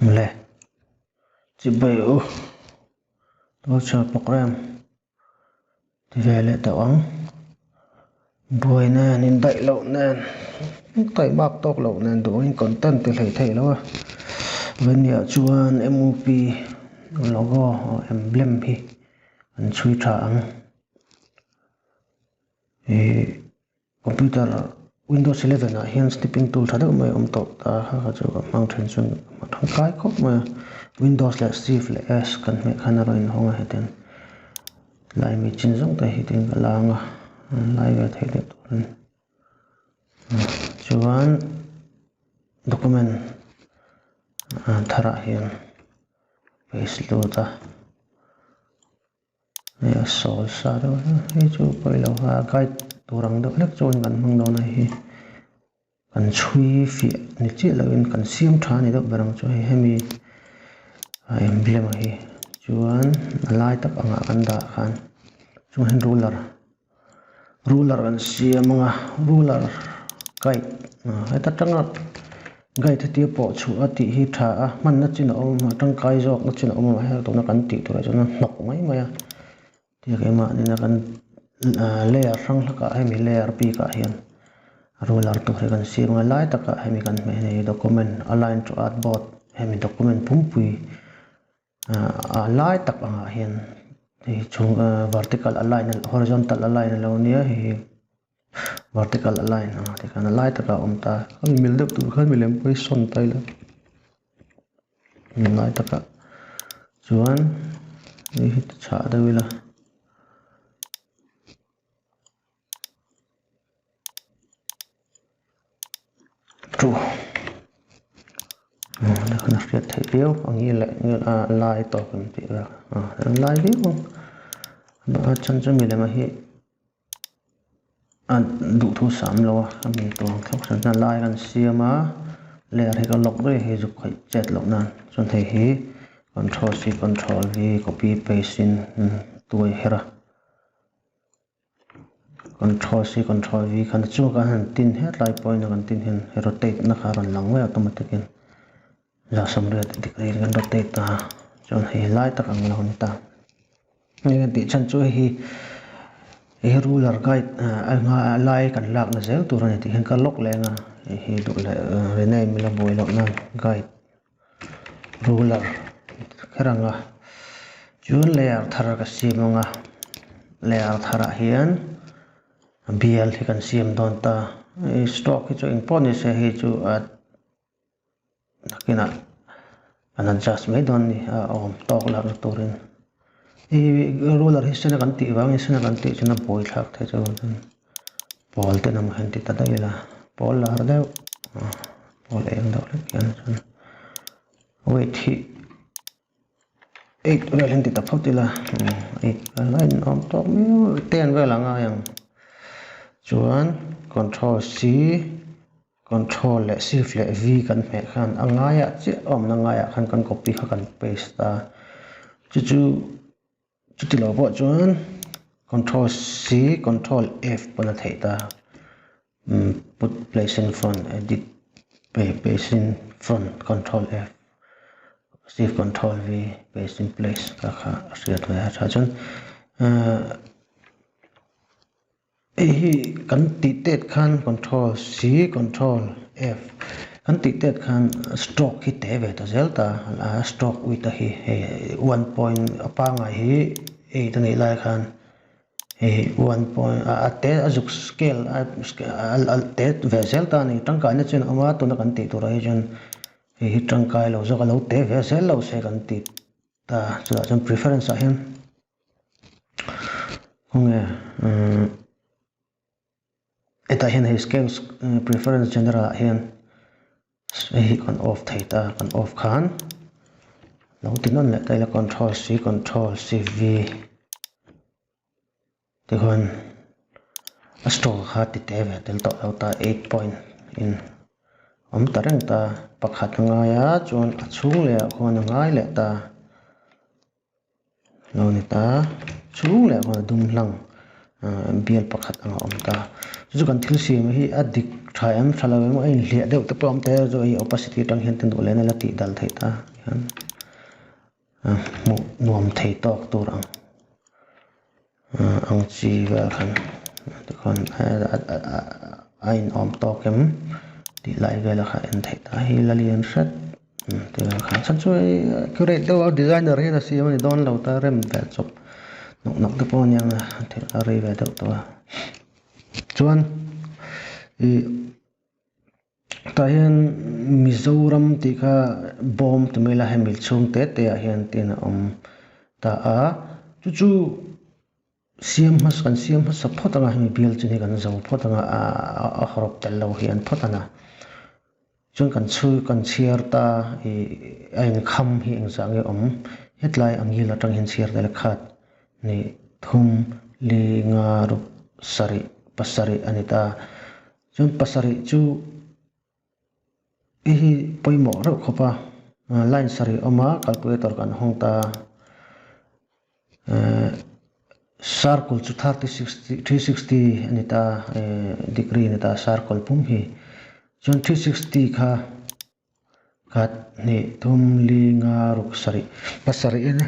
lệ chỉ biểu tôi chờ program thì về lại tàu ống buổi nè nên đậy lậu nè tẩy bạc tóc lậu nè đủ anh còn tân từ thầy thầy đó vấn đề chuan MOP logo emblem hi anh chui thang computer Windows 11 hiện snipping tool thada mai to ta ha chu mang then chun thang kai khop ma Windows la Shift la S kan me khana roin honga heten lai mi chin jong ta hitin langa lai ve thei de tur chuan document thara hian paste lo ta ya sol sa do he chu pai lo ha guide turang do lek chon kan mang do na hi kan chui fi ni chi lo in kan siam tha ni do barang chu hi hemi emblem hi chuan lai tak anga kan da khan chuan ruler kan siam anga ruler guide heta tanga guide ti po chu ati hi tha a man na chin om tang kai jok na chin om ha to na kan ti tu ra chuna nok mai maya ti ke ma ni na kan layer sang ka hemi layer pi ka hian ruler to kan siam anga lai taka hemi kan me nei document align to artboard hemi document pumpui lai tak anga hian hi chung vertical align horizontal align lo nia hi vertical align te kan lai taka omta kan mil deuh tur khan milem poi son tai la lai taka chuan hi cha dawila tru nó khá là thấy yếu như là like to cần bị like đi không nó chân cho mình là mà hiện đủ thu sắm lo mình toàn khóc sẵn là like gần xia má lẹ thì có lọc đấy thì dục phải chết lọc nan cho thấy hi control C control V copy paste in tuổi hera control C control V khăn chú cả hàng tin hết lại point nó cần tin hiện rotate nó khá là lỏng với automatic in ra xong rồi thì cái này rotate ta cho hay lại tất cả những lần ta nên thì chân chú hi ruler guide anh lại cần lạc là dễ tụi này thì hiện cái lock lên hi đủ lại cái này mình là bồi lọc năng guide ruler cái rằng chú layer thara cái sim nga layer thara hiền BL thì cần sim đòn ta stock cái chỗ import sẽ hi chú cái nào anh adjust mấy đòn đi talk lạc được turin ruler hi sẽ cần tị vang sẽ cần tị cho nó bồi lạc thế cho bol tên nằm hành tị ta đây là bol là đâu bol em đâu đấy cái này vậy thì rồi hành tị tập hợp thì là lại ông talk mấy tên về là ngay chuan control C control le shift le V kan me khan angaya che om na ngaya khan kan copy kan paste ta chu ti lo bo chuan control C control F pana thei ta put place in front edit paste in front control F shift control V paste in place ka kha asiat wa cha chun kan ti tet khan control C control F kan ti tet khan stroke hi te ve ta zelta la stroke with a hi 1 point apa nga hi e ta nei lai khan 1 point a te azuk scale al te ve zelta ni tangkai na chen ama to na kan ti to rai jon hi tangkai lo zo ka lo te ve zel lo se kan ti ta cha jon preference a hen nge eta hian he scale preference general hian hi kan off thei ta kan off khan lo tinon le tai la control C control Shift V te hon a store kha ti te ve tel to lo ta 8 point in tareng ta pakhat nga ya chon a chung le khon ngai le ta lo ni ta chung le khon dum lang bial pakhat anga om ta chu kan thil siam hi adik thai am thala em ai hlia deuh te pawm te zo hi opacity tang hian tin dole na la ti dal thei ta hian nuam thei tok tur ang chi vel khan te khon ain om tok em ti lai vel kha en thei ta hi la lian sat te khan san chu accurate deuh designer hi na siam ni don lo ta rem vel chop nok te pawh yang thil a rei ve deuh to chuan ta hian Mizoram ti kha bom te mela hemil chung te a hian tin om ta a chu siam mas kan siam mas support anga hemi bial chu ni kan zo phot anga a horop tel lo hian phot ana chuan kan chu kan chiar ta ain kham hi engzang e om hetlai angi la tang hin chiar tel khat ni thum li nga ru sari pasari anita chuan pasari chu hi poimo ro khopa line sari oma calculator kan hongta circle chu 360 anita degree anita circle pum hi chuan 360 kha khat ni thum li nga ru sari pasari en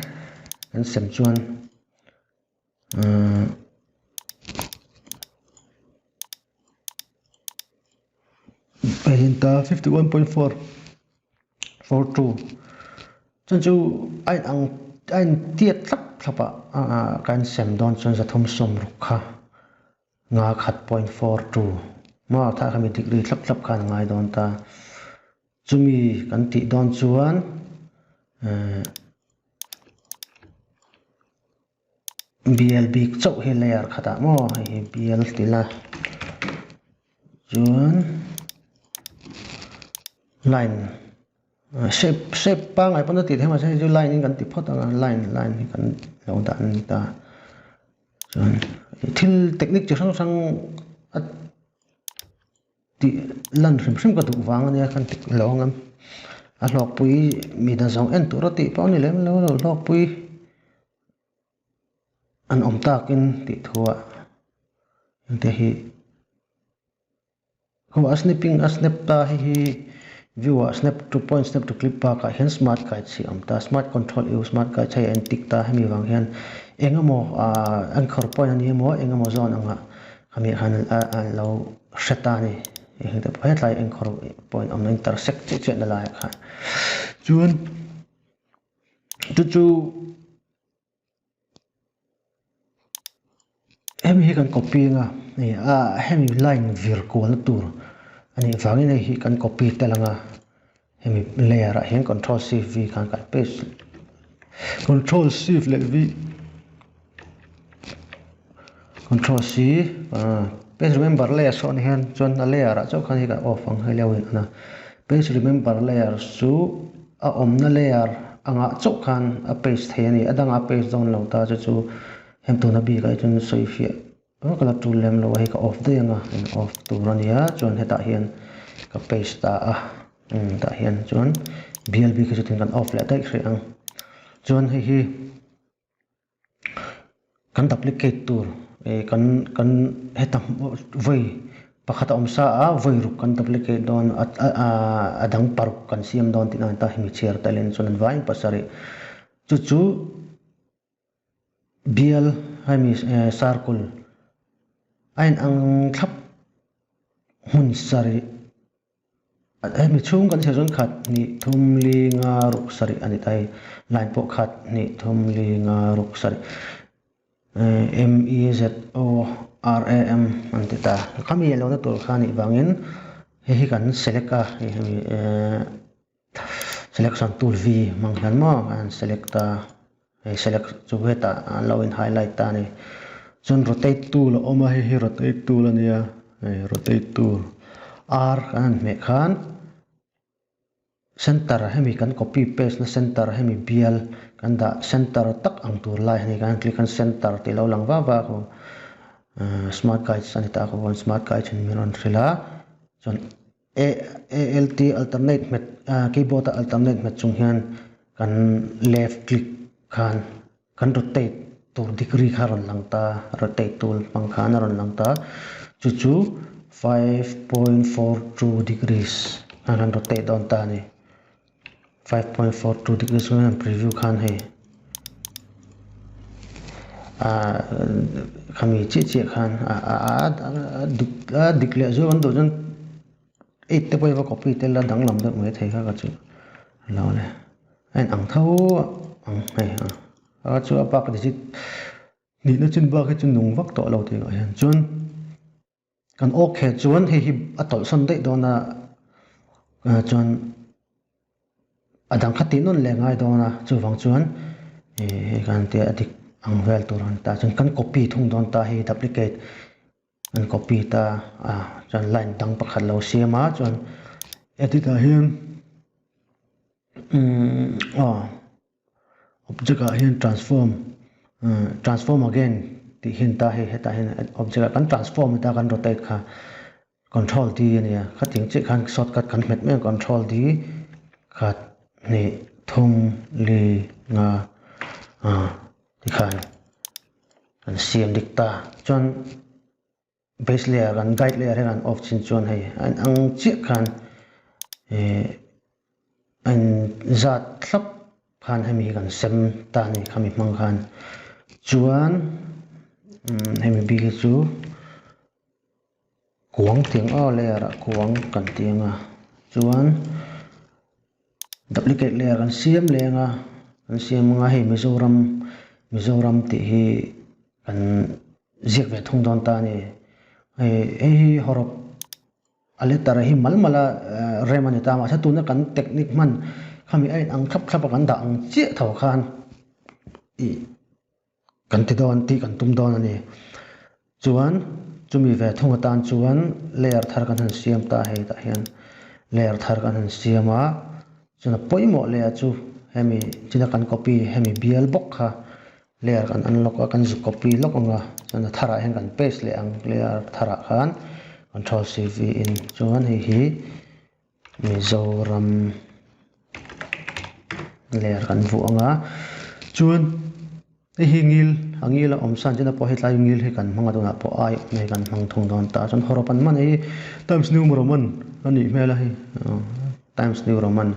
kan sem chuan Pahinta 51.442 chuan chu ain tiat thlapa kan sem don chuan za thum som rukha nga khat 0.42 ma tha khami degree thlap khan ngai don ta chumi kan ti don chuan BLB chau hi layer khata mo hi BL tila chuan line shape pa ngai pon ti thema sai chu line in kan ti phot anga line hi kan lo dan ta chuan thil technique chi sang ti lan hrim ka du wang ania kan ti lo ngam a hlok pui mi da zong en tur ti pawni lem lo hlok pui an om takin ti thua te hi ko snipping snap ta hi view snap to point snap to clip pa ka hian smart guide si amta smart control use smart guide chai an tik ta hemi wang hian engamo an khor point ani mo engamo zone anga kami han lo sheta ni he ta phai tlai en khor point am intersect che la la kha chuan chu hemi hi kan copy nga ni hemi line vir ko na tur ani wangin hi kan copy telanga hemi layer a hian control shift v kan paste control shift le v control c page remember layer so ni hian chon na layer a chau khan hi ka off ang helewin ana page remember layer su a om na layer anga chau khan a paste the ani adanga page down lo ta chu hem tu na bi ka chun soi fi kala tu lem lo hi ka off de anga in off tu rania chon heta hian ka paste ta ta hian chon BLB ka chutin kan off le dai khri ang chon hi kan duplicate tur kan heta voi pakhat om sa voi ruk kan duplicate don adang paruk kan siam don tin ta himi chair talen chon vain pasari chu BL hemi circle ain ang thlap hun sari hemi chung kan se zon khat ni thum li nga ruk sari ani tai line po khat ni thum li nga ruk sari MEZORAM antita kami yelo na tur khani bangin hi kan select a selection tool V manghan mo kan select select chu heta low in highlight ta ni chun rotate tool oma hi rotate tool ania rotate tool R kan me khan center hemi kan copy paste na center hemi BL kan da center tak ang tur lai ni kan click on center ti lo lang wa ko smart guide sanita ko smart guide in miron thrila chon ALT alternate met keyboard alternate met chung hian kan left click kan rotate tur degree kha ron lang ta rotate tool pangkha na ron lang ta chu 5.42 degrees akan rotate on ta ni 5.42 degrees में preview khan है kami chi khan declare zo an do jan 8 te poi va copy te la dang lam da me thei kha ka chu lo le an ang tho ang hai chu apak digit ni na chin ba ka chun nung vak to lo te ga yan chun kan ok he chuan he hi atol son dei do na chuan adang khati non le ngai do na chu wang chuan kan te adik ang vel turan ta chun kan copy thung don ta hi duplicate an copy ta chuan line dang pakhat lo siama chuan edit a hian object a hian transform again ti hin ta he heta hin object kan transform ta kan rotate kha control d ania khating che khan shortcut kan met me control d khat ni thung li nga ti khan kan siam dikta chuan base layer kan guide layer kan off chin chuan hei ang che khan an zat thlap khan hemi kan sem ta ni khami mang khan chuan hemi bi chu kuang tiang layer kuang kan tianga chuan duplicate layer kan siam lenga kan siam nga hei Mizoram ti hi kan ziak ve thung don ta ni hi horop aletar hi malmala remani ta ma sa tuna kan technique man khami ai ang khap kan da ang che tho khan kan ti don ti kan tum don ani chuan chumi ve thung tan chuan layer thar kan han siam ta hei ta hian layer thar kan han siama chuna poimo le chu hemi china kan copy hemi bial bok kha layer kan unlock kan zu copy lock nga chuna thara hen kan paste le ang layer thara khan control c v in chuan hi Mizoram layer kan vu anga chuan hi ngil omsan china po hetlai ngil he kan manga dona po ai nei kan mang thung don ta chon horopan man hi times new roman ani mela hi times new roman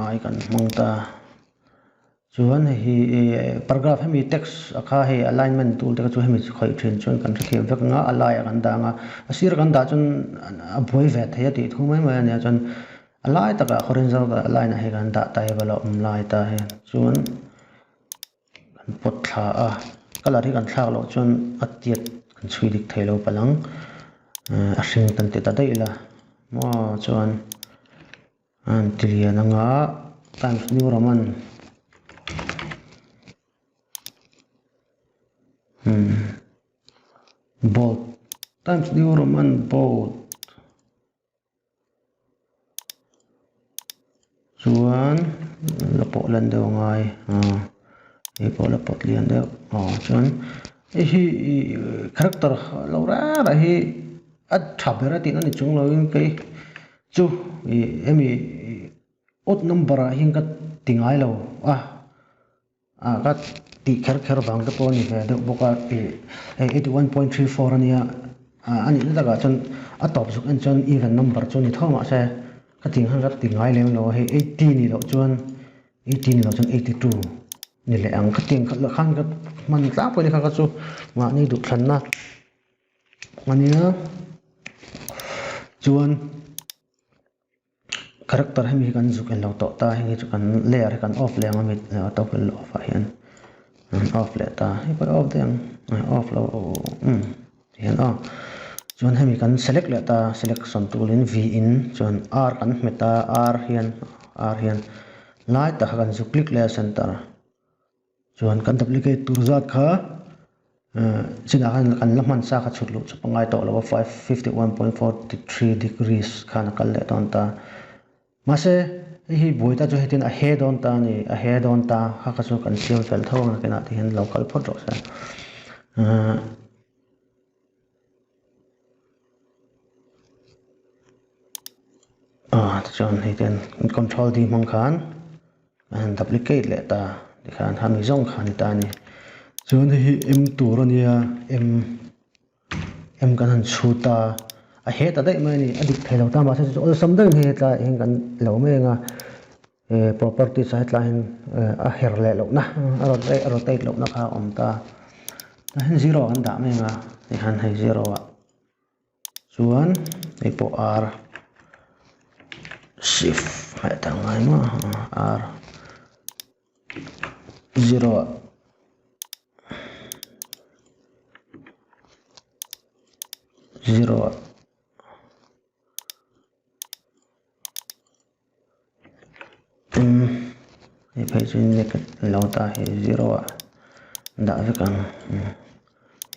ai kan mang ta chuan hi paragraph hemi text akha he alignment tool te chu hemi khoi thin chuan kan thim vek nga alai kan da nga asir kan da chun a boi ve thei ti thu mai mai ania chun alai taka horizontal ka line a he kan da tai bala lai ta he chuan kan pot thla color hi kan thlak lo chuan atiat kan chui dik thei lo palang a hring tan te ta dei la mo chuan an tilian anga times new roman bold times new roman bold chuan lapo lan deu ngai po lapot lian deu chuan hi character lo ra hi at thabera tin ani chung lo in kai chu emi odd number hin ka tingai lo ka ti kher bang te pon ni he de boka 81.34 ania ani daga chon a top zuk an chon even number chon ni thoma se ka ting han ti ngai lem lo he 80 ni lo chuan 80 ni lo chuan 82 ni le ang ka ting khan ka man tla po ni kha ka chu ma ni du thlan na mania chuan character hemi kan zuk en lo to ta hi chu kan layer kan off le ang mi to pel off a hian off le ta hi pa off deng off lo hian chuan hemi kan select le ta selection tool in v in chuan r kan meta r hian lai ta kan zu click le center chuan kan duplicate tur zat kha sina kan laman sa kha chutlu chapangai to lo 51.43 degrees khana kal le ton ta mase hi boita jo hetin a head on ta ha ka chu kan siam fel thawng na kana ti hen local photo sa chuan heiten control d mang khan an duplicate le ta ti khan hami zong khan ta ni chuan hi m tur ania m kan han chuta a he ta dai mai ni adik thelo ta ma se ol sam dang he ta hen kan lo me nga property site line a her le lo na a rotate lo na kha om ta hen zero an da me nga ti han hai zero a chuan ei po r shift hai ta ngai ma r 0 0 ei phai chin ne ka lo ta he 0 da ve kan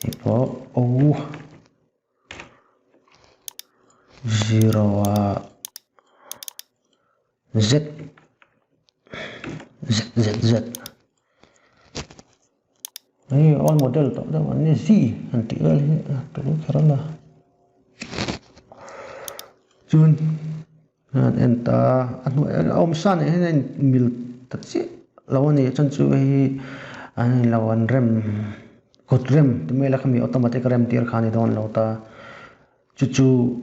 ei po o 0 z z z z ấy on model tạo ra vấn đề gì anh tỷ ra tôi khá là chun anh ta anh nói ông san này nên mil tất nhiên lâu này chân chú ấy anh lâu anh rem cột rem tụi mình là không bị automatic rem tier khani don lâu ta chú chú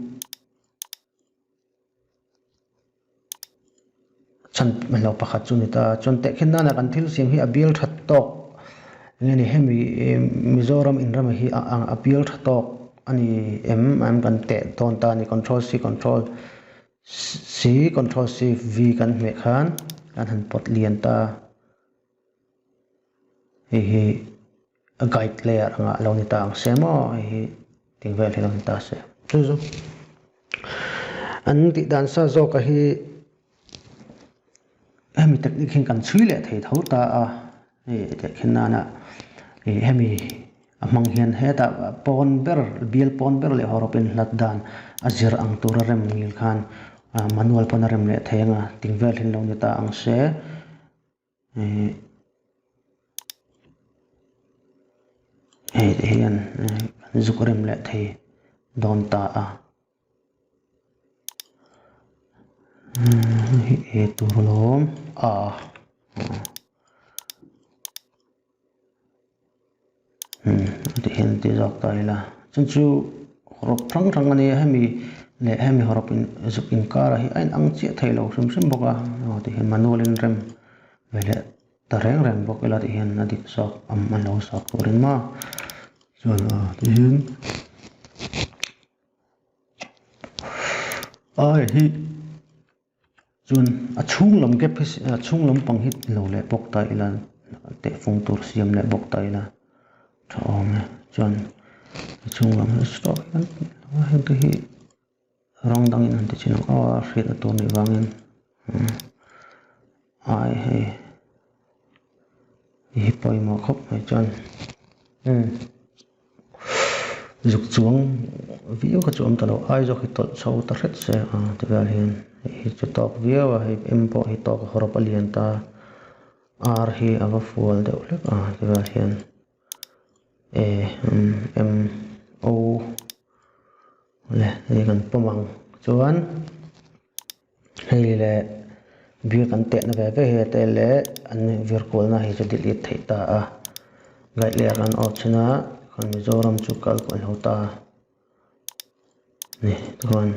chân mình lâu pakhat chu ni ta chon te khen na kan thil siam hi abil that tok ngeni hemi Mizoram inram hi ang appeal thatok ani am kan te ton ta ni control c v kan me khan kan han pot lian ta hi a guide layer anga lo ni ta ang semo hi tingvel hi lo ni ta se chu an ti dan sa zo ka hi hemi technique hin kan chui le thei thau ta a te khen na na hemi amang hian heta pon ber bial pon ber le horopin lat dan azir ang tura rem ngil khan manual ponarem le thenga tingvel hin lo ni ta ang se hian zukrem le thei don ta a e turlom a thì hiện thì dọc tay là chân chú horop răng răng này hemi horop in giúp in car hi anh ăn chia thay lâu xem bọc à thì hiện manual in rem về lại ta reng bọc là thì hiện là đi sọc ăn lâu sọc rồi mà rồi thì hiện ai hi chun chung lom kep chung lom pang hit lo le bok tai la te phong tur siam le bok tai la thong chun chung lom stop han te hi rong dang in han te chin a hrit to ni wangin ai hi poi mo khop mai chun dục chuang view ka chuam talo ai zo hi tot chho ta hret se te vel hin hi chu tok view hi empo hi tok horop alian ta r hi ava fual de ulek te vel hin m o le ni kan pomang chuan hei le view kan te na ve he te le an vir kol na hi chu delete thei ta a gai le ran out china kan Mizoram chu kal kon hota ni tuan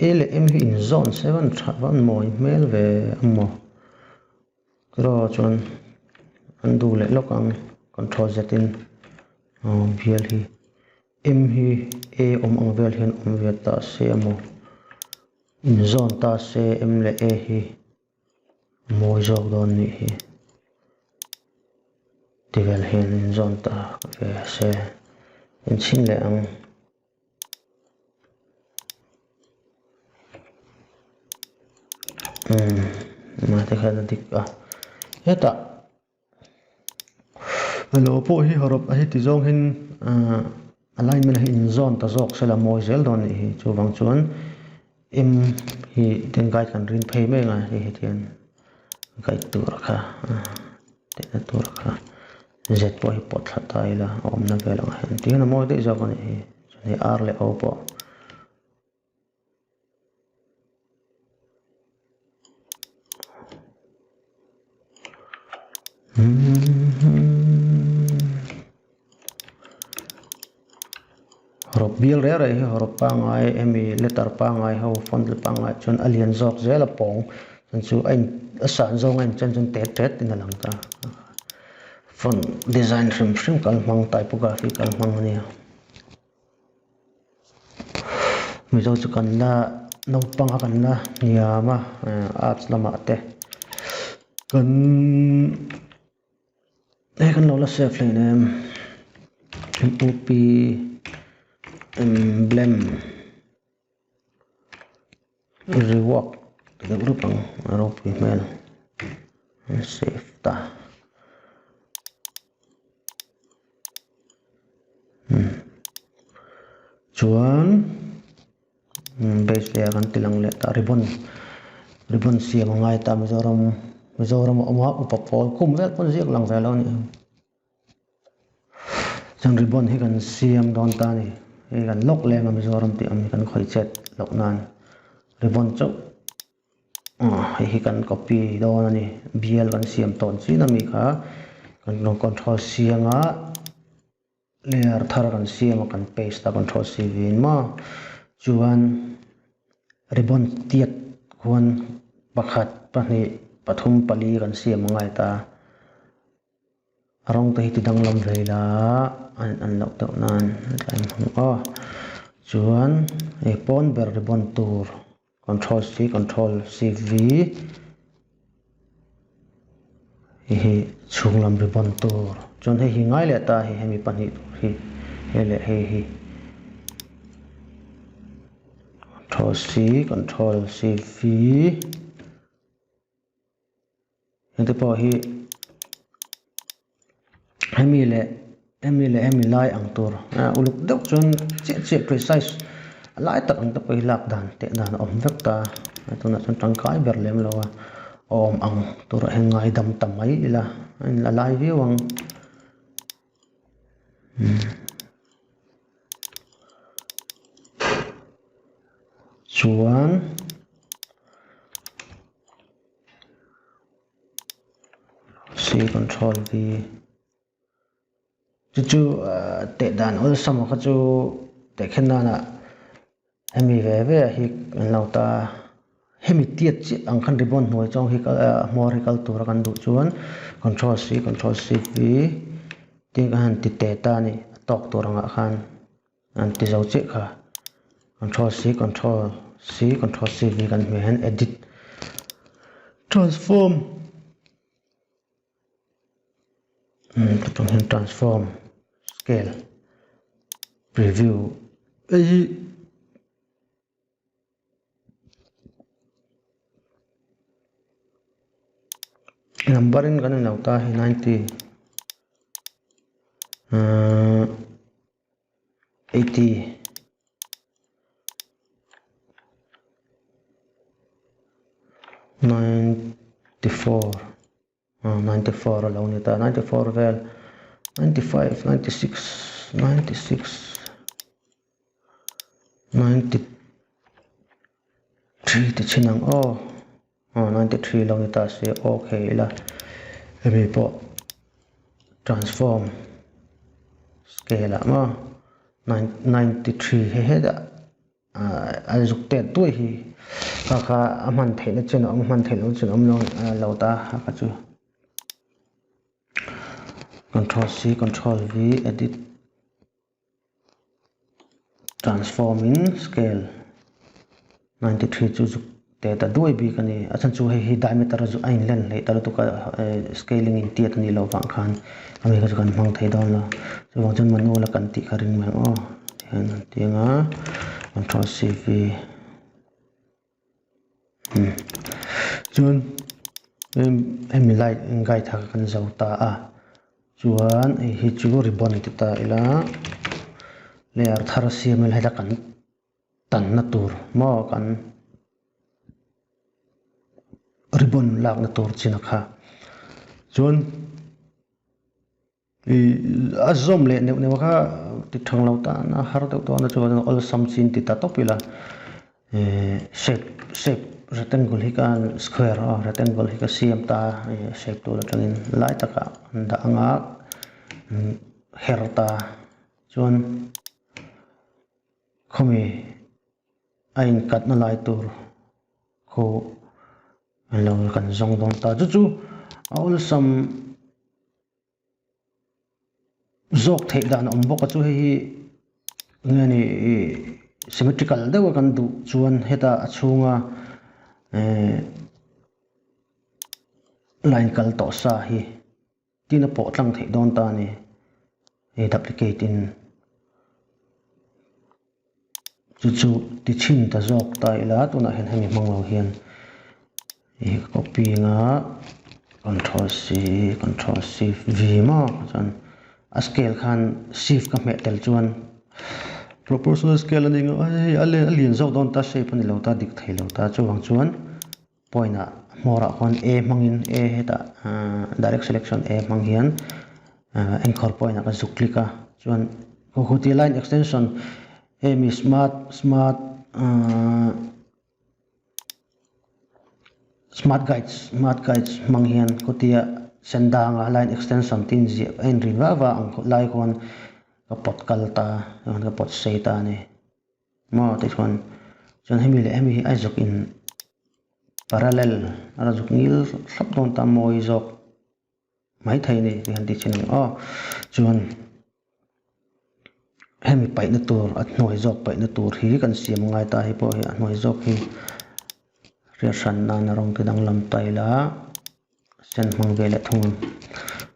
ele em hi in zone 7 travan moi mail ve ammo kro chon andu le lokang control zetin vial hi em hi a ang vel hian ve ta se ammo in zone ta se em le a hi moi jog don ni hi tivel hian in zone ta ve se in chin le ang mà thế khai dik heta alo po hi horop hi ti zong hin alignment hi in zone ta zok sela moi zel don hi chu wang chuan im hi ten guide kan rin phei me nga hi tian guide tu rakha te na tu rakha z po hi pot thata ila om na vel ang hen ti na moi de zok ani hi ni r le o po horop bil re re horop pa ngai emi letter pa ngai ho font le pa ngai chon alien zok zela pong chon chu ain asan zong ain chen chen tet in alang ta font design shrim kalmang typography kalmang ania mi zo chu kan la no pang akan la niama arts lama te kan kan lo la save le nem op emblem rework the group ang arop email save ta chuan base layer kan tilang le ta ribbon siam ngai ta mizoram oma upapol kum vel pon ziak lang velo ni chang ribbon hi kan siam don ta ni he kan lok le ma mizoram ti am kan khoi chet lok nan ribbon chok hi kan copy don ani bl kan siam ton chi na mi kha kan control c anga layer thar kan siam kan paste ta control c vin ma chuan ribbon tiat khuan pakhat pahni pathum pali kan siam ngai ta arong te hi tidang lam veila an lok tok nan time hang chuan e pon ber ribbon tur control c control c v hi chung lam ribbon tur chon hi ngai le ta hi hemi pani hi hele hi control c control c v ente po hi hemi lai ang tur uluk deuh chun che precise lai tak ang ta poi lak dan te dan om vek ta tuna chun tangkai ber lem lo om ang tur hengai dam tamai ila an la lai viewang chuan c control v chu te dan ol sam kha chu te khenna na hemi ve hi an lo ta hemi tiat chi ang khan ribbon noi chong hi more hi kal tur kan du chuan control c control c v ti kan ti te ta ni tok tur anga khan an ti zo che kha control c control c v kan me han edit transform transform scale preview ai numbering kan lo ta hi 90 80 94 94 along it 94 vel 95 96 96 93 ti chinang 93 long it se okay la ebe po transform scale ma 93 he da azuk te tu hi kha aman thela chen man thela chen long lo ta ka chu control c control v edit transform in scale 93 chu te ta doi bi kani achan chu hi diameter ju ain len le ta tu ka scaling in tiat ni lo wang khan ami ka kan mang thei don lo chu wang chen manu la kan ti kharin mang hian tinga control c v chun em lai ngai tha kan zo ta chuan hi chu ribbon ti ta ila layer thar cml hela kan tan na tur mo kan ribbon lak na tur china kha chuan azom le ne kha ti thang lo ta na har to na chuan all sam chin ti ta to pila shape rectangle hi kan square rectangle hi ka siam ta shape tu la tangin lai taka da anga her ta chuan khomi ain kat na lai tur kho lo kan zong don ta chu aul sam zok thei dan om boka chu hi ngani symmetrical dewa kan du chuan heta achunga line kal to sa hi tina po tlang thei don ta ni duplicate in chu ti chin ta zok ta ila tuna hen hemi manglo hian copy nga control c v ma chan a scale khan shift ka me tel chuan proportional scale ani nga alien zo don ta shape ani lo ta dik thei lo ta chuwang chuan point a mora khon a mangin a heta direct selection a mang hian anchor point a ka zuk click a chuan ko line extension mi smart guides mang hian ko tia sendanga line extension tin ji en ringa wa ang lai kon ka pot kalta ka pot seita ni mo te kon chon hemi le hemi ai zok in parallel ara zok ngil sap don ta moi zok mai thai ni han ti chen chuan hemi pai na tur at noi zok pai na tur hi kan siam ngai ta hi po hi noi zok hi ria san na na rong te dang lam tai la sen mang ve le thung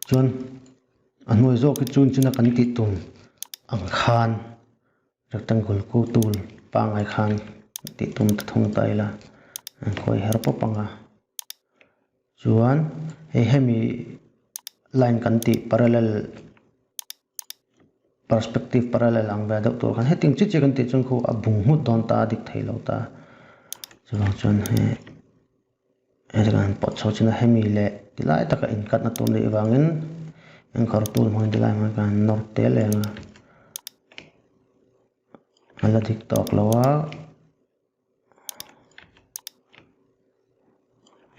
chuan noi zok ki chun china kan ti tum ang khan rectangle ko tul pa ngai khan ti tum ta thung tai la koi her po panga chuan hemi line kan ti parallel perspective parallel ang ve dok tur kan heting chi kan ti chung khu abung hu don ta dik thei lo ta chuan kan pot so china hemi le tilai taka in kat na tur ni wangin ang kar tul mo tilai ma kan norte le nga ala tiktok lawa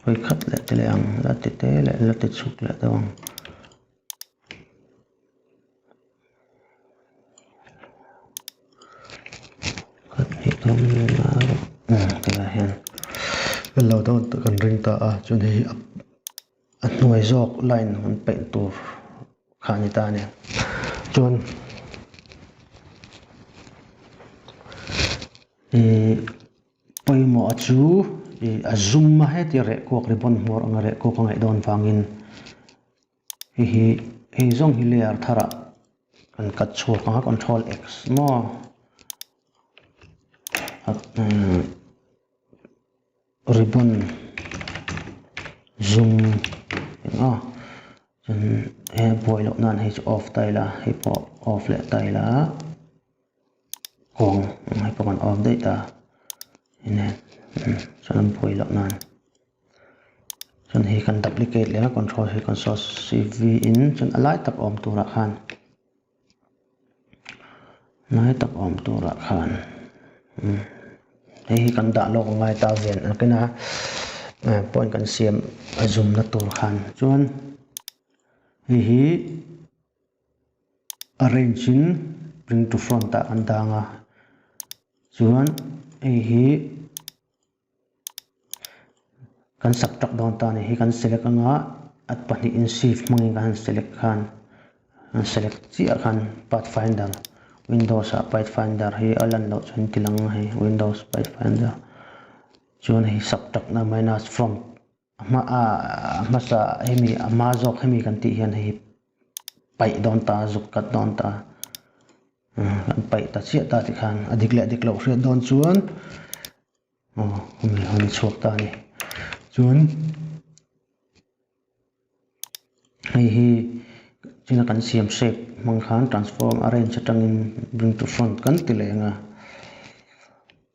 koi khat le tele ang la te te le la te chuk le dong kaya hen lo daw kan ring ta chun hi nuai zok line man pe tur khani ta ne chun poi mo chu a zoom ma he ti re ko ribbon mor ang re ko ngai don wangin hi zong hi layer thara kan kat chhur ka control x mo ribbon zoom chân boy lo nan h off tai la hi po off le tai la kong hai po kan off data ine chân boy lo nan chân hi kan duplicate le control hi console cv in chân alai tak om tu ra khan nai tak om tu ra khan hi kan da lo ngai ta ven kana point kan siam zoom na tur khan chuan hi arrange in bring to front ta kan danga chuan hi kan subtract down ta ni hi kan select anga at pani in shift mangin kan select khan select chi khan pathfinder Windows Pathfinder hi alan lo chun tilang hi Windows Pathfinder chuan hi subtract na minus from ma sa hemi ma zok hemi kan ti hian hi pai don ta zuk kat don ta kan pai ta chia ta ti khan adik le adik lo hriat don chuan humi han chhuak ta ni chuan hi china kan siam shape mang khan transform arrange atangin bring to front kan ti lenga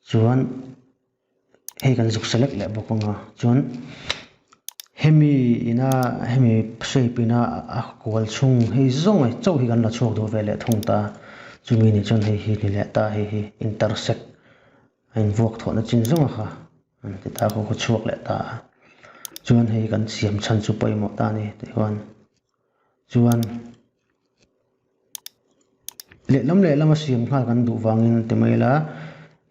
chuan hei kan zuk select le bokonga chuan hemi shape ina a kwal chung hei zong ai chau hi kan la chhuak do vele thung ta chumi ni chuan hei hi ni le ta hei hi intersect in vok thona chin zong kha ti ta ko chuak le ta chuan hei kan siam chan chu poimo ta ni ti huan chuan le lam a siam kha kan du wangin ti mai la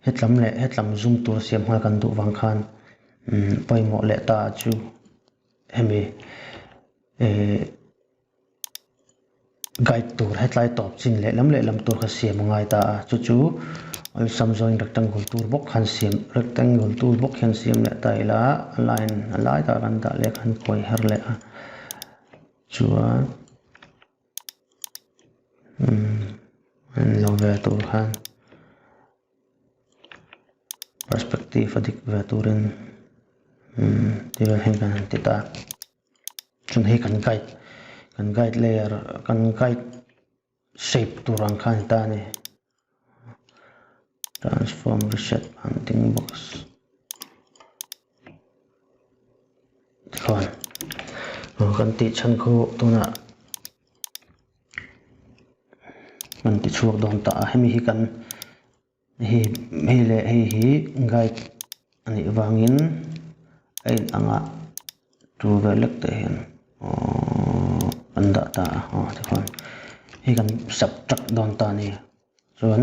hetlam zoom tur siam kha kan du wang khan poimo le ta chu hemi guide tur hetlai top chin le lam tur kha siam ngai ta chu ol samjoin rectangle tur bok khan siam rectangle tur bok khan siam le ta ila line alai ta kan da le khan koi her le a chuan lo ve tur khan perspective adik ve turin ti vel hen kan ti ta chun he kan guide layer kan guide shape turang khan ta ni transform reset hunting box kon kan ti chan khu tuna kan ti chuak don ta hemi hi kan hi guide ani wangin ai anga tu velek te hen anda ta te kon hi kan subtract don ta ni chuan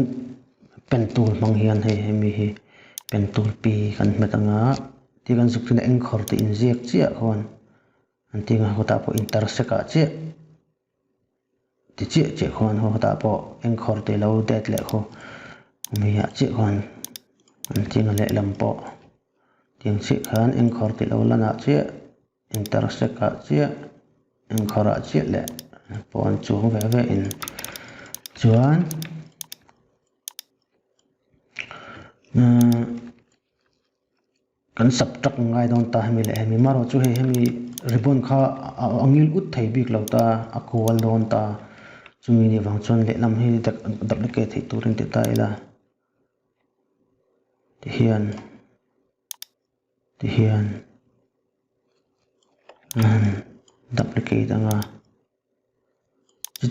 pen tool mang hian hemi hi pen tool pi kan metanga ti kan zuktin anchor te inject chia kon anti nga hota po intersect a che ti che kon hota po anchor te lo det le kho mi ya che kon anti nga le lam po tiang che khan anchor te lo lana che intersect a che anchor a che le pon chu ve in chuan kan subtract ngai don ta hemi le hemi maro chu hemi ribbon kha angil ut thei bik lo ta akwal don ta chumi ni wang chon le lam hi duplicate thei turin ti ta ila ti hian duplicate anga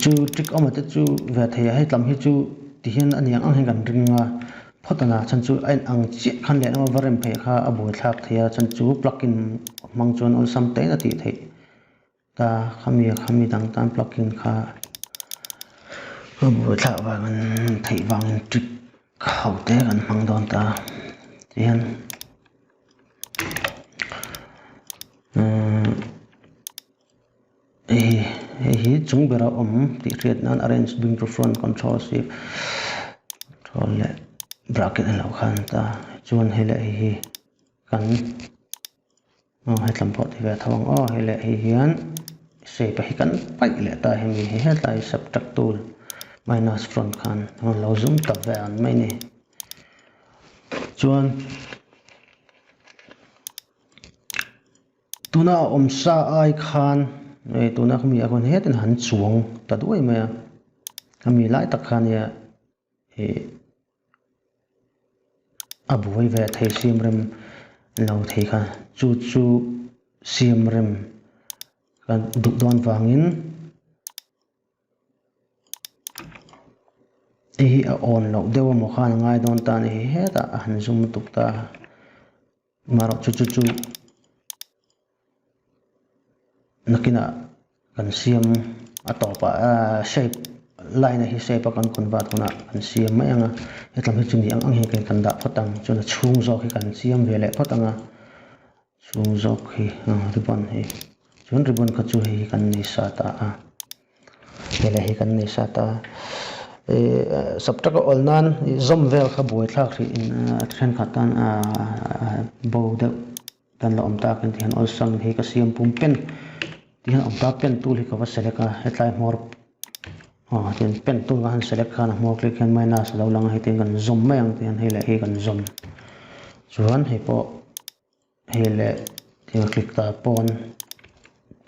chu trick omate chu ve thei hai tlam hi chu ti hian aniang ang kan ringa photana chan chu ein ang chi khan le no varem phe kha aboi thak thia chan chu plugin mang chon on sam te na ti thei ta khami dang tan plugin kha aboi thak wa kan thei wang trick khau te kan mang don ta tian hi chung bera ti create nan arrange bring to front control shift control le bracket lo khan ta chuan hele hi kan hai tlam pot ve thawang hele hi hian shape hi kan pai le ta hemi hi hetlai subtract tool minus front khan lo zoom ta ve an mai ni chuan tuna omsa ai khan tuna khami akon hetin han chuang ta duai maya khami lai tak khan ya aboi ve thei sim rem lo thei kha chu sim rem kan duk don wangin a on lo dewa mo khan ngai don ta ni he ta han zoom tuk ta maro chu nakina kan siam atopa shape line hi shape kan convert hona kan siam mai anga hetlam hi chumi ang he kan da photang chuna chung zo hi kan siam vele photanga chung zo hi ribbon hi chun ribbon kha chu hi kan ni sa ta hele hi kan ni sa ta subtract all nan zoom vel kha boi thak ri in thren khatan bo de tan la om ta kan thian all sang hi ka siam pum pen tihan om ta pen tool hi ka wa select a hetlai more tian pen tool kan select khan more click and minus lo lang hi ten kan zoom mai ang tian hele hi kan zoom chuan hi po hele tian click ta pon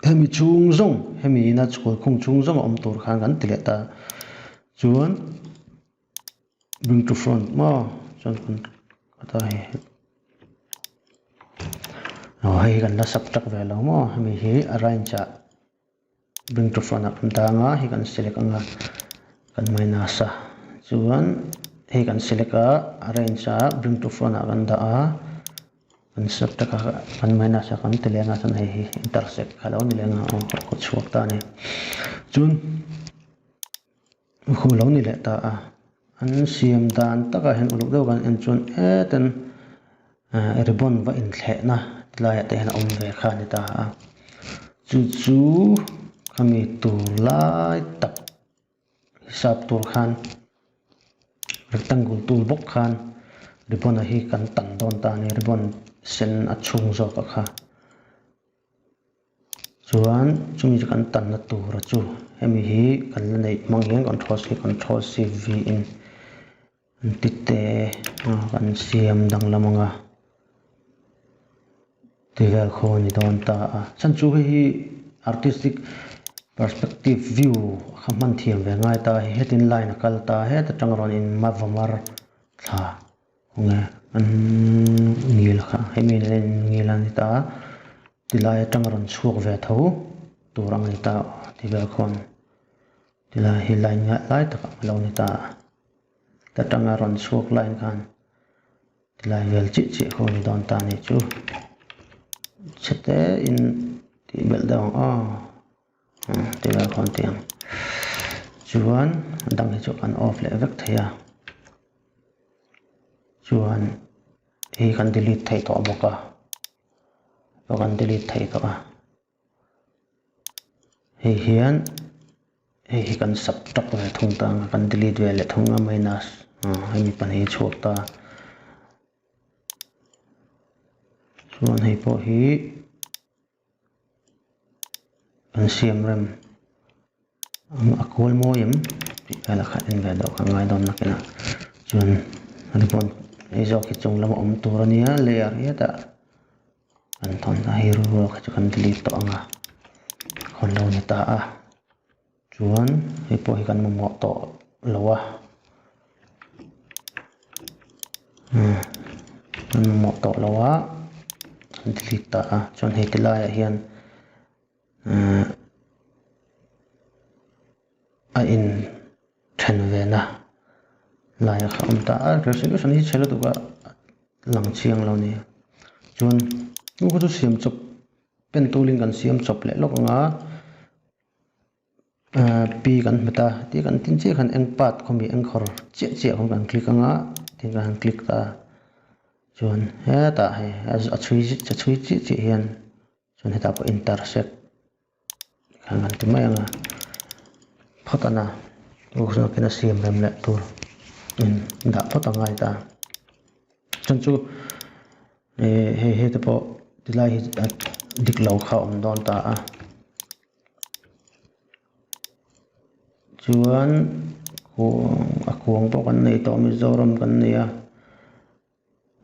hemi chung zong hemi na chukul khung chung zong om tur khan kan tile ta chuan bring to front ma chuan kan ata hi kan la subtract ve lo mo hemi hi arrange cha bring to front up ta nga hi kan select anga kan minus a chuan hi kan select a arrange cha bring to front kan da a kan subtract kan minus kan telenga san hi intersect khalo ni lenga ko chuak ta ni chun khu lo ni le ta an siam dan taka hen uluk do kan en chun ten ribbon va in thle na tilai te hen om ve kha ni ta chu kami tu lai tak hisab tur khan rectangle tool box khan ribbon hi kan tan don ta ni ribbon sen achung zo ka kha chuan chumi kan tan na tur chu hemi hi kan la nei mangian control c v in tite kan siam dang lamanga tivel khoni don ta chan chu hi artistic perspective view khaman thiam ve ngai ta hetin line kal ta he ta tangron in mavamar tha nge an ngil kha hemi ne ngil an ta tilai tangron chuak ve tho turang ni ta tivel khon tilai hi line nga lai ta lo ni ta tangron chuak line khan tilai vel chi khoni don ta ni chu chete in tibel dang tivel khon tiang chuan dang hi chu kan off le vek thaya chuan hi kan delete thai to boka to kan delete thai to hi hian hi kan subtract ve thung ta kan delete ve le thunga minus hi pan hi chuak ta chuan hi po hi kan siam rem akol moyem ala khat in ve do ka ngai don nakena chuan ribbon ei zo ki chung lama om turania layer hi ta kan thon na hi ru kha chu kan delete to anga khon lo ni ta chuan hi po hi kan mo to lowa kan mo to lowa delete ta chuan hi tilai hian in then ve na lai kham ta resolution hi chelo tu ka lang chiang lo ni chuan nu ko chu siam chop pen tooling kan siam chop le lok nga pi kan meta ti kan tin che khan eng pat khomi eng khor che khom kan click anga tin kan click ta chuan he ta he a chui chi hian chuan heta po intersect kan ti mai anga photana ukhna kena siam rem le tur in da photanga ita chun chu he te po tilai hi dik lo kha om don ta chuan kuang po kan nei to mizoram kan nei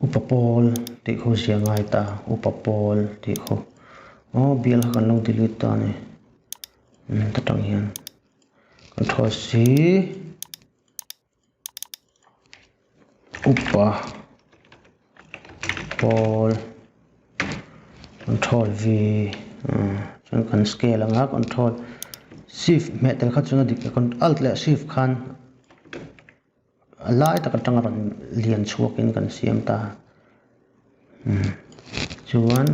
upapol ti kho siangai ta upapol ti kho bial kan lo delete ta ni ta tang hian control c upa pol control v chuan kan scale anga control shift metal kha chuna dik alt le shift khan alai ta kan tangaron lian chuakin kan siam ta chuan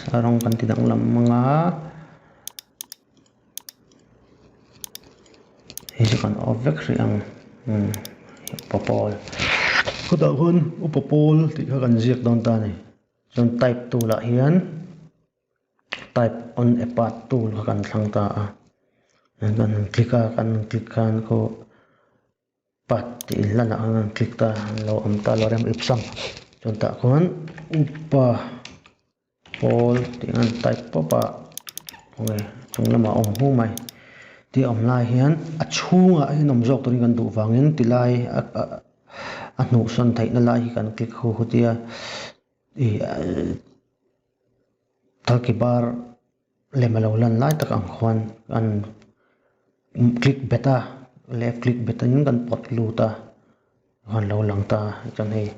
sarong kan tidang lam manga hi kan ovek riang upapol kuda hun upapol ti kha kan ziak don ta ni chun type tool a hian type on a path tool kha kan thlang ta kan click kan ko path ti lana kan click ta lo am ta lo rem ipsam chun ta kon upa pol ti an type pa nge chung lama om hu mai ti om lai hian a chhunga hi nom jok turin kan du wangin tilai a hnu son theina lai hi kan click hu tia thalki bar lemalo lan lai tak ang khwan an click beta left click beta nin kan pot luta hon lo lang ta chan hei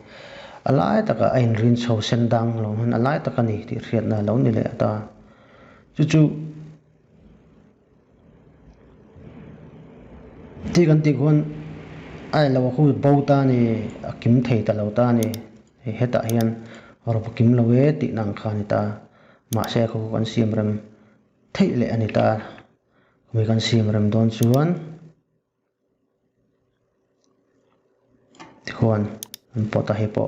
alai taka ain rin so sendang lo han alai taka ni ti riat na lo ni le ta chu ti kan ti khon ai lo khu bo ta ni akim thei ta lo ta ni heta hian horop kim lawe ti nang khani ta ma se ko kan siam rem thei le ani ta mi kan siam rem don chuan tikhuan an pota hi po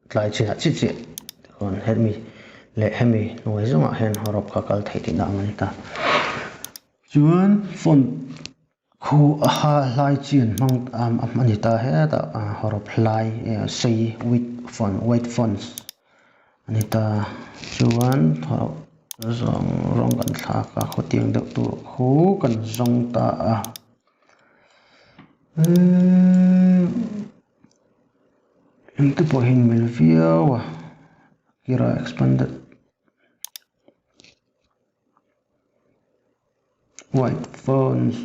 tlai china chi chi tikhuan hemi le hemi noi zonga hen horop kha kal thei ti na mani ta chuan font khu aha lai chian mang ani ta he ta horop lai sei with font white fonts ani ta chuan horop zong rong kan thla ka khotiang deuh tur khu kan zong ta into pohin milvia kira expanded white fonts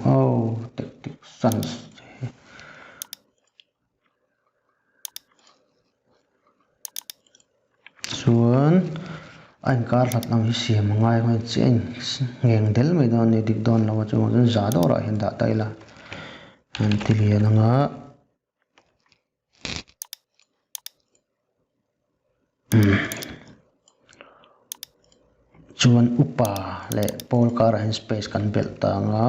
oh tactic sans chuan anh kar hlat lang hi siam ngai ngai chen ngeng del mai don ni dik don lawa chu zan za do ra hin da taila an tilian anga chuan upa le polkar hin space kan bel ta nga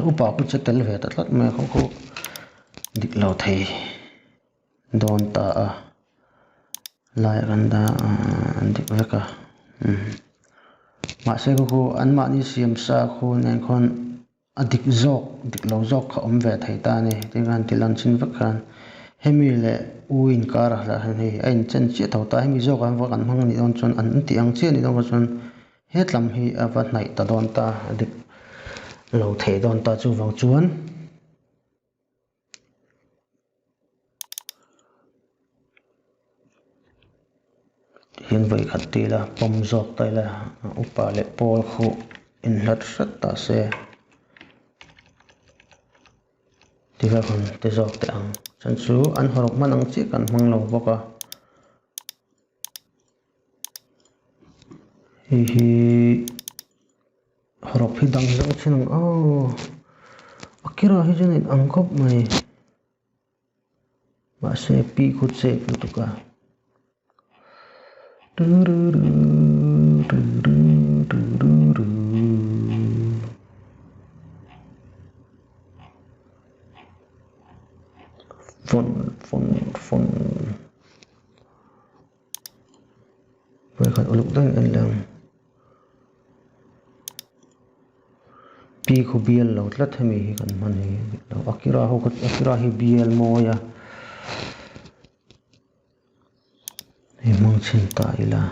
upa ku chetel ve ta tlat me ko dik lo thei don ta lai randa dik veka ma se ko an ma ni siam sa khu nen khon adik zok dik lo zok kha om ve thei ta ni tingan tilan chin vekan hemi le uin kar la ni ain chen che tho ta hemi zok an wakan mang ni don chon an ti ang che ni don chon hetlam hi awa nai ta don ta adik lo thei don ta chu wang chuan hian voi khat ti la pom zok tai la upa le pol khu in hlat hrat ta se tiga kon te zok te ang chan chu an horok manang chi kan mang lo boka hi horok hi dang zang chinang akira hi jen ang khop mai ma se pi khut se putuka fon vậy còn lúc đó anh làm pi khu biel lo tlat hemi kan mani lo akira hi biel moya hi mang chin ta ila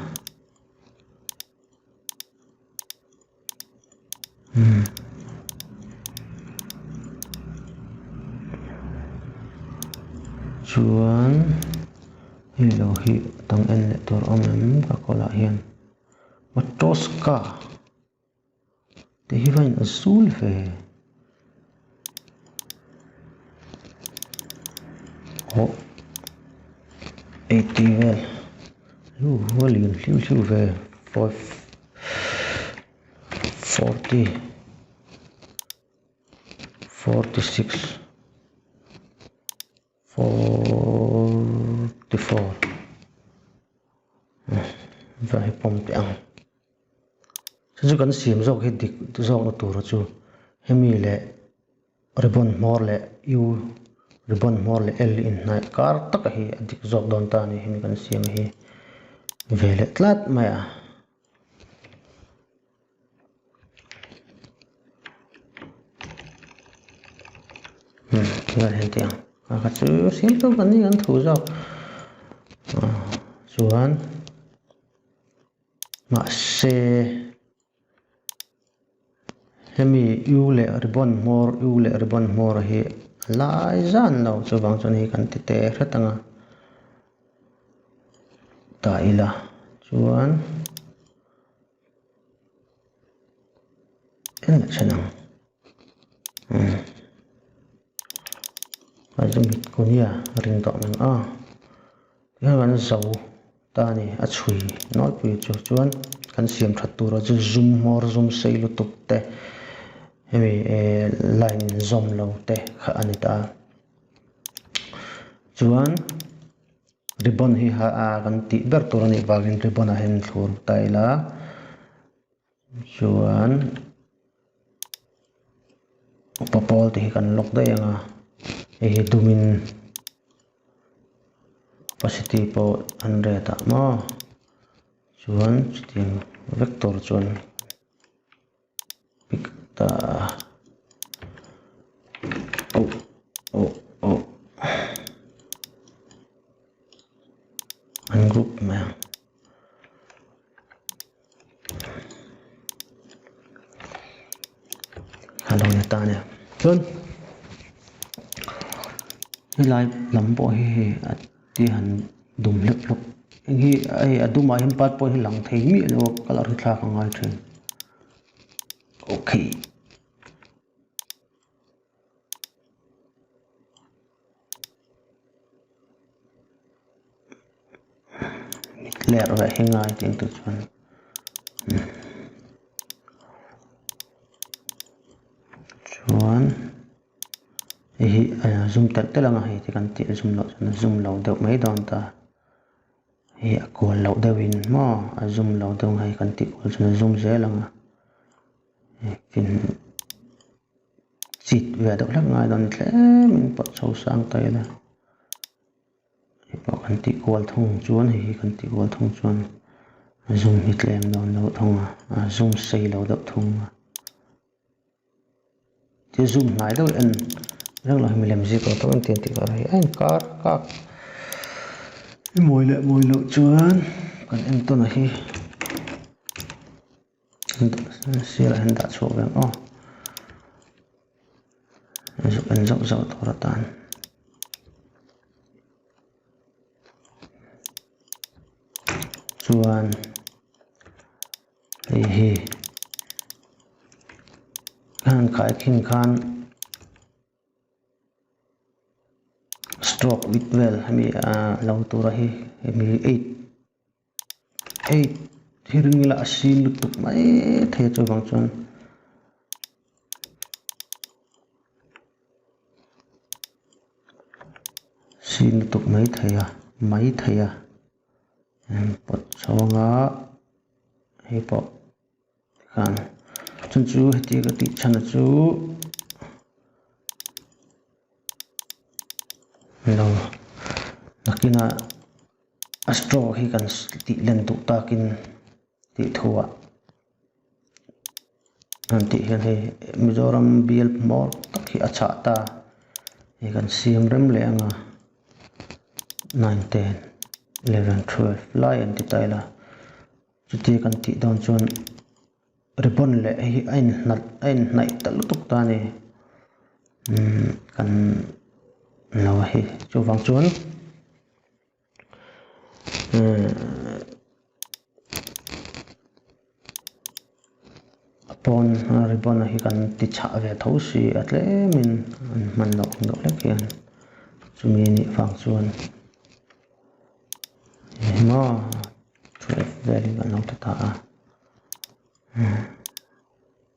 chuan hi lo hi tang en le tur omem ka kola hian matoska te hi vain azul ve ho 80 vel volume liu ve 40 46 44 và pom piang chu kan sim zok hi dik zok na tur chu hemi le ribbon mor le u ribbon mor le l in na kar tak hi dik zok don ta ni hemi kan sim hi vele tlat maya ngal hen tiang ka chu sim to kan ni kan thu zok chuan ma se hemi u le ribbon mor hi lai zan lo chu bang chon hi kan ti te hratanga ta ila chuan en chanang azum konia ring to men ya kan zau ta ni a chui noi pui chu chuan kan siam that tur chu zoom mor zoom sei lu tup te hemi line zoom lo te kha anita chuan ribbon hi kan ti ber tur ani bagin ribbon a hen thlur taila chuan popol te hi kan lok dai anga hi dumin opacity po 100 ma chuan chiting vector chuan pick ta group mà hello nhà ta nè chun hi lai lam po hi ti han dum lep lop hi ai adu ma him pat po hi lang thei mi lo color hi thla ka ngai thin okay lẹ rồi hay ngay tiếng từ chuan chuan hi zoom tận tới là ngay thì cần tiện zoom lâu được mấy đòn ta hi cồn lâu đều in mà zoom lâu đều ngay cần tiện zoom dễ là ngay phim chít về được lắm ngay đòn thế mình bắt sâu sang tay là bảo kan ti kwal thong chuan hi kan ti kwal thong chuan zoom hit lem don lo thong zoom sei lo do thong ti zoom nai do en rang lo mi lem ji ko to an ti ka rai an kar ka moi lo chuan kan en to na hi sira han da chu ben en zau thora tan chuan hi kan khai khin khan stroke with well hemi lo tura hi hemi 8 hiring la asin lutuk mai the chu bang chuan sin lutuk mai thaya pot chawanga hi po kan chun chu heti ka ti chana chu lo nakina astro hi kan ti len tu takin ti thuwa anti hian he Mizoram BL mor tak hi acha ta hi kan siam rem le anga 9 10 11 12 lai an ti taila chuti kan ti don chuan ribbon le hi ain nai tal tuk ta ni kan lo hi chu wang chuan pon ribbon hi kan ti cha ve tho si atle min man lo ndo le kian chumi ni wang chuan ma very well out ta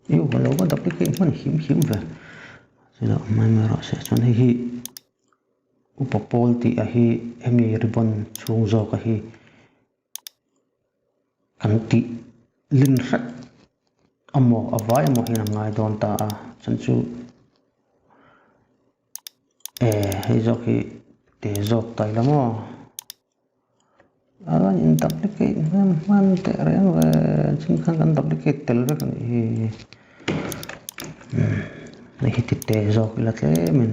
yêu vào lâu có đọc cái mình hiếm về rồi đó mai mà rõ sẽ cho nên hi upapol ti a hi emi ribbon chung zo ka hi kan ti lin rat amo avai mo hi ngai don ta chan chu hi zo hi te zo tai lamo awan in duplicate man te ren ve chin kan duplicate tel ve kan hi na hi ti te zo la tle min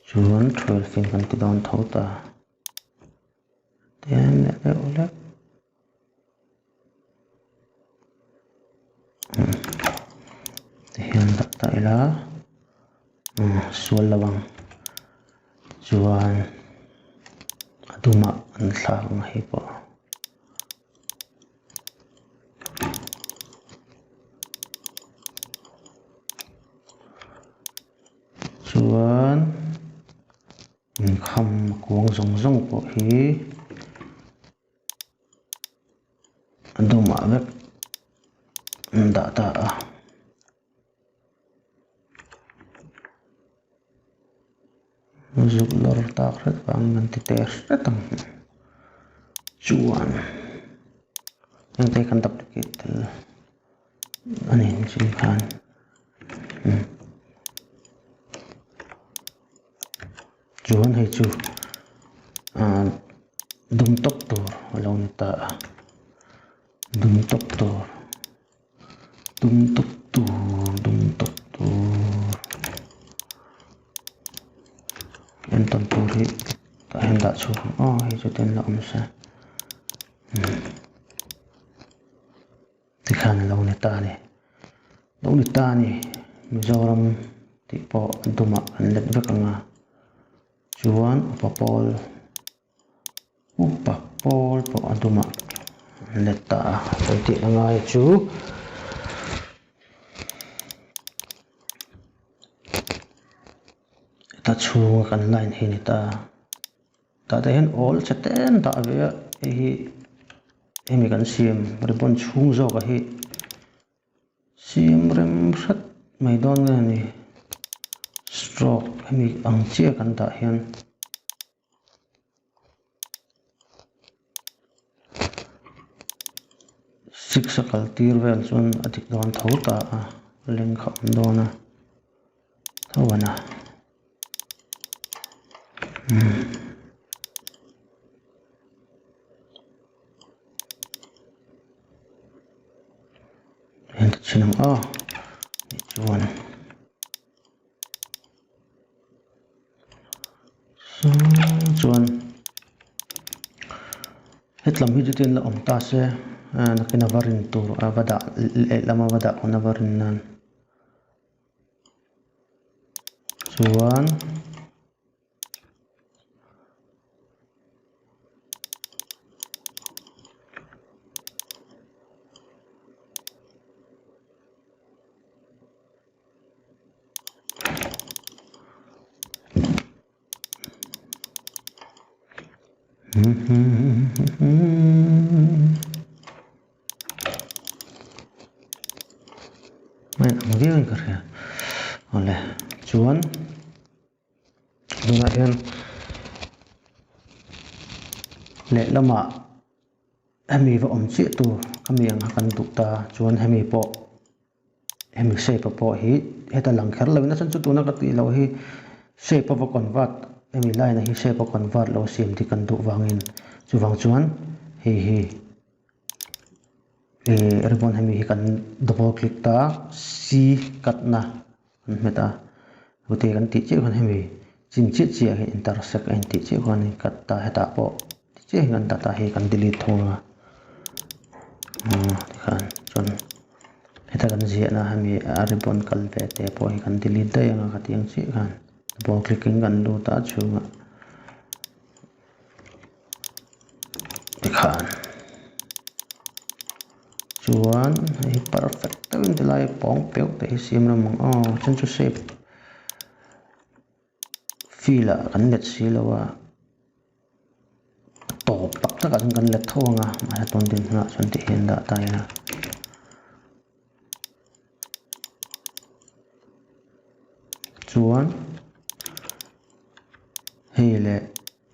chuan 12 fin kan ti don thau ta ten le ole te hian da ta ila sual lawang chuan aduma an thlang hi po chuan kham kuang zong po hi aduma vek đã ta giúp lor ta rất vang mình thì test rất tăng chuan yang tay kan duplicate anh em xin khan chuan hay chu dum top tur along ta dum top tur en ton puri ta hen da chu hay chu ten la sa thì khan along ta ni Mizoram ti po duma an let vek anga chuan upapol po aduma an let ta ti anga chu ta chu kan line hi ni ta te hen all chaten ta ve hi emi kan siam ribon chung zo ka hi siam rem sat mai don nga ni stroke emi ang chia kan ta hian six sakal tir vel chun adik don tho ta leng kham dona thawana and chinam chuan chuan hetlam hi tin la om ta se nakina varin tur avada lama vada ona varin nan chuan main ang viewing karya oleh chuan duna hian le lama hemi va om chi tu kami ang kan du ta chuan hemi po hemi shape po hi heta lang kher lo na chan chu tu na ka ti lo hi shape of convert emi line hi shape of convert lo sim ti kan du wangin chuwang chuan hi ribbon hemi hi kan double click ta c cut na meta ute kan ti che kan hemi chin chi chi hi intersect en ti che kan cut ta heta po ti che kan data hi kan delete thonga kan chon heta kan zia na hemi ribbon kal ve te po hi kan delete dai anga ka tiang chi kan double clicking kan du ta chunga khan chuan hi perfect tawin tilai pong pek te sim na mong chan chu shape fila kan let si lawa to pak ta kan let thonga ma ton din na chan ti hen da ta ya chuan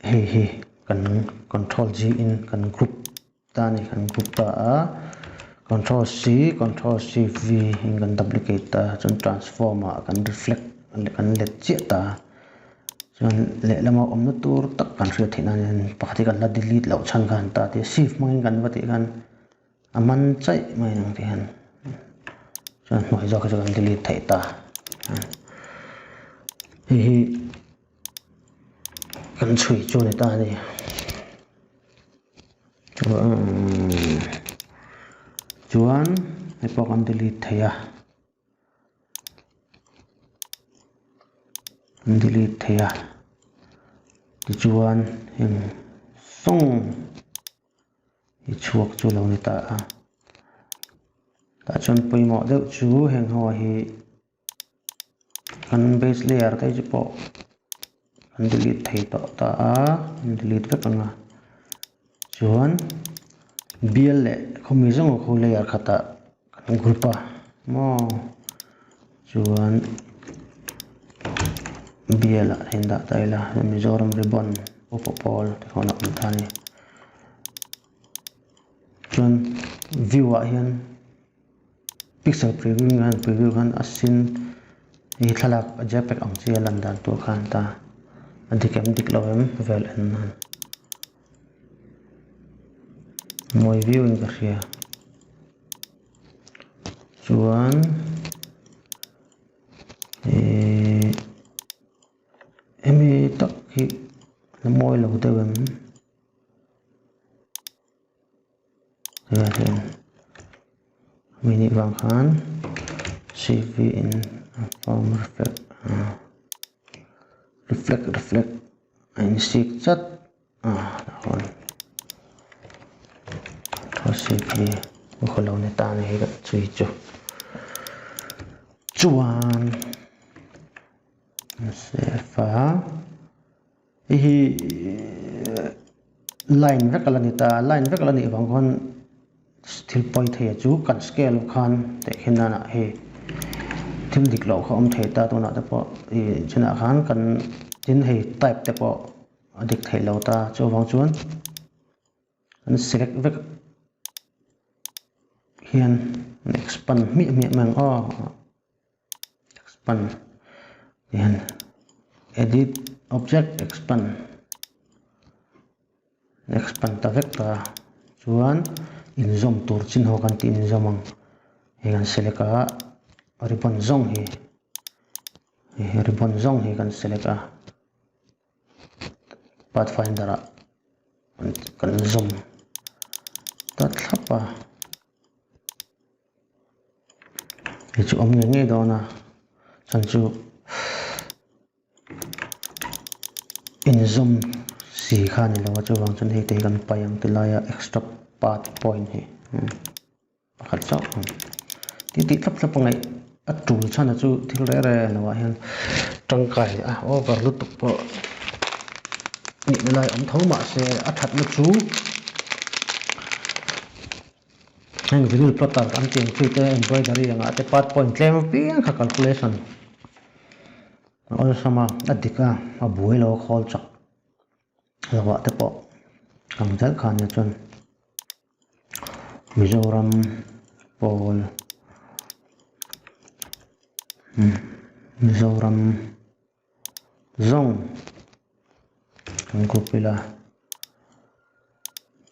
hey kan control G in kan group ta ni kan group ta control C V in kan duplicate ta chun transform kan reflect kan let chi ta chun le lama om na tur tak kan ria thina nen pakati kan la delete lo chan kan ta te shift mangin kan wati kan aman chai mai nang ti han chun noi zo ka kan delete thai ta hi kan chui chu ni ta ni chuan ai po kan delete thaya ti chuan heng song hi chuak chu lo ni ta ta chon poimo deuh chu heng ho hi kan base layer te chu po kan delete thei to ta delete vek anga chuan bial le khomi zong kho layer khata kan groupa mo chuan biela hinda taila Mizoram ribbon upopol tekona umthani chuan view ah hian pixel preview kan asin hi thalak jpeg ang chia lan dan tu khan ta adikem diklowem vel en moi viewing ka ria chuan emi tak hi moi lo dewem mini wang khan CV in form reflect ein sik chat hon CV ko lo ne ta ne ga chui chu chuan sefa hi line vekalani wang hon thil point thei chu kan scale khan te hinana he thil dik lo kha thei ta to na te po china khan kan tin hei type te po adik thei lo ta chu wang chuan an select vek hian expand mi mang expand hian edit object expand ta vek ta chuan in zoom tur chin ho kan ti in zoom ang hian select a ribbon zong hi kan select a pathfinder a kan zoom ta thlapa hi chu nge dona chan chu in zoom si khani lo chu wang chun hi te kan payang tilaya extra path point hi pakhat chau ti thlap ngai a tul chana chu thil re lawa hian tangkai overload tuk po ni lai om thoma se a that na chu hang video plotter kan tin te embroidery anga te path point claim piang kha calculation sama adika a buai lo khol chak lawa te po kamjal khan ya chon Mizoram pol Mizoram zong ko pila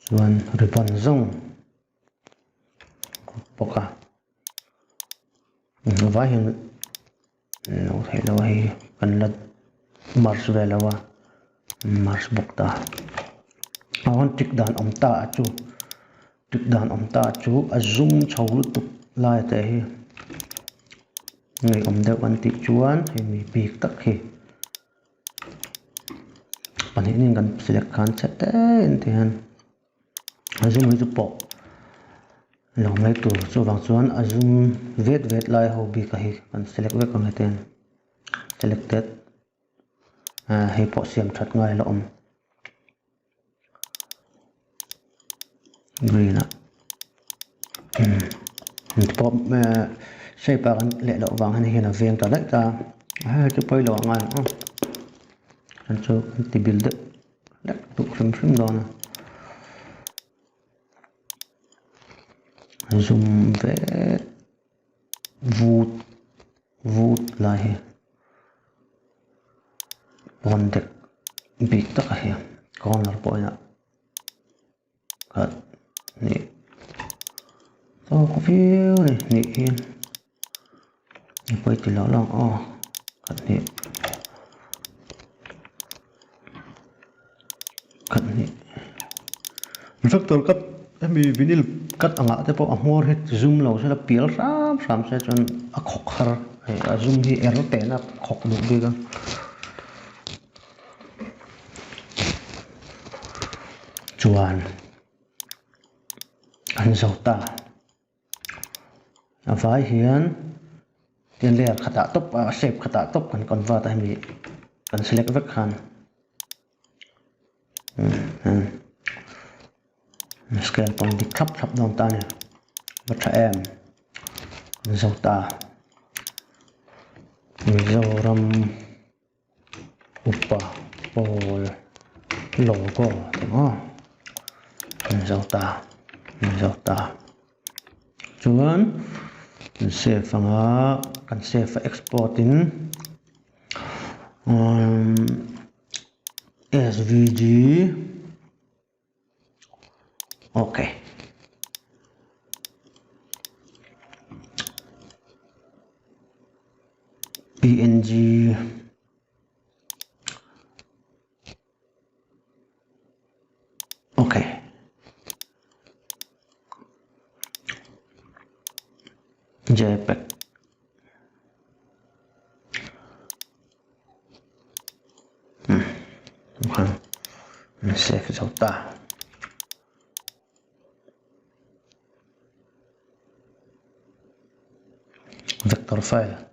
chuan ribbon zong poka va hian no thei lo hi kan lat mars velawa mars bokta awon tik dan omta chu a zoom chholu tuk lai te hi ngai om deuh an ti chuan hemi bik tak hi pani ning kan select khan chate entian a zoom hi chu po lo mai tur chu wang chuan a zoom vet lai ho bi ka hi kan select ve kan heten selected hei po siam that ngai lo om green a pop shape kan le lo wang han hian a veng ta lai ta chu poi lo ngai an chu ti build lek tu khrim dona zoom ve vut la hi bondek big tak hi corner point a kat ni to ko view ni hian ni poi ti lo long kat ni vector kat mi vinyl kat anga te po amor het zoom lo se la pial ram se chon a khok har a zoom hi error te na khok lu bi ga chuan an zauta a vai hian tian layer khata top shape khata top kan convert a mi kan select vek khan scale point di khap don ta ne bata em dấu ta Mizoram Upa Pol logo đúng dấu ta chuan save anga kan save export in SVG okay PNG okay JPEG save dấu ta vector file